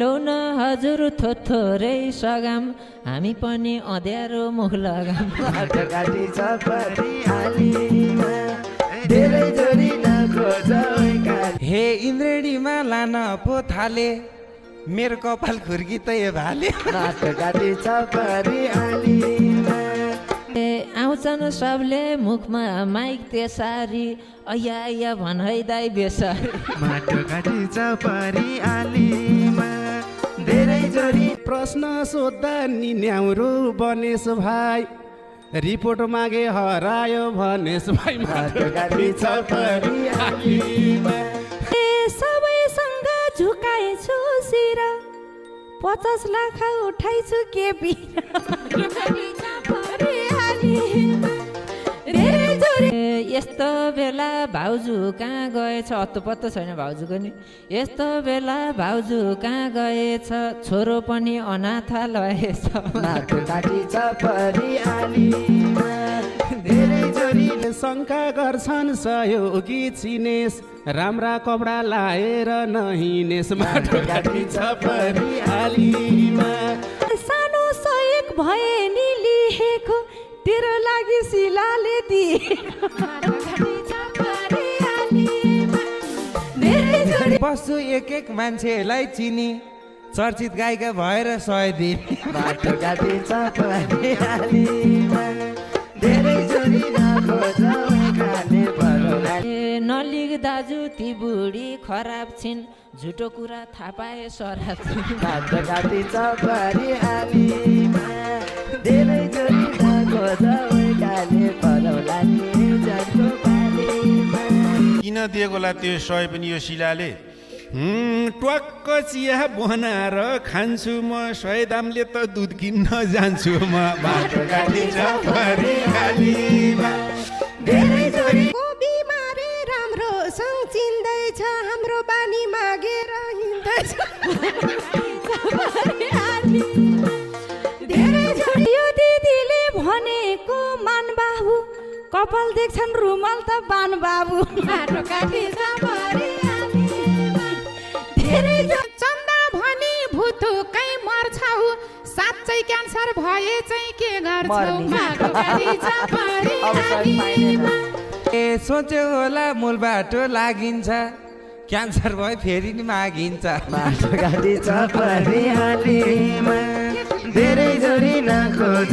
लौ न हजुर थोथोरै सगाम हामी पनि अँध्यारो मुख लगाम बाटोघाटी छ परिहालीमा धेरै जोडी नखोज हे इन्द्रेणीमा लान पो थाले मेरो कपाल खुर्की त यो भाले बाटोघाटी छ परिहालीमा आउँछन् सबले मुखमा माइक त्यसरी अया अया भन है दाइ बेसारी बाटोघाटी छ परिहालीमा धेरै जोडी प्रश्न सोद्धा नि न्याउरो बनेश भाइ रिपोर्ट मागे हरायो भनेश भाइ बाटोघाटी छ परिहालीमा सबैसँग झुकाएछु शिर 50 लाख उठाइछु केपी यस्तो बेला भाउजू कहाँ गएछ हत्तोपत्तो छैन भाउजूको नि यस्तो बेला भाउजू कहाँ गएछ छोरो पनि अनाथा लएछ बाटोघाटी छ परिहालीमा धेरै जोडी शङ्का गर्छन् सहयोगी चिनेश राम्रा कपडा लाएर नहिनेश बाटोघाटी छ परिहालीमा सानो सहयोग भए नि लेखेको तेरो लागि शिलाले बस्छु एक एक मान्छेलाई चिनी चर्चित गायिका भएर 100 दिन बाटोघाटी छ परिहालीमा धेरै जोडी नखोज खाने परोला नलिग दाजु ती बुढी खराब छिन् झुटो कुरा थाहा पाए सराब छिन् बाटोघाटी छ परिहालीमा धेरै जोडी नखोज खाने परोला जनको पालीमा किन दिएको ला त्यो 100 पनि यो शिलाले ट्वाक्क चिया बनाएर खान्छु म 100 दामले त दुध किन्न जान्छु म बाटोघाटी छ परिहालीमा धेरै जोडी कोबी मारे राम्रोसँग चिन्दैछ हाम्रो बानी मागेर हिँड्दैछ यो दिदीले भनेको मान बाबु कपाल देख्छन् रुमाल त बान बाबु बाटोघाटी छ परिहालीमा धेरै चन्दा भनी भुतुकै मर्छौ साँच्चै क्यान्सर भए चाहिँ के गर्छौ बाटोघाटी छ परिहालीमा ए सोच्यो होला मूल बाटो लागिन्छ क्यान्सर भयो फेरि नि मागिन्छ बाटोघाटी छ परिहालीमा धेरै जोडी नखोज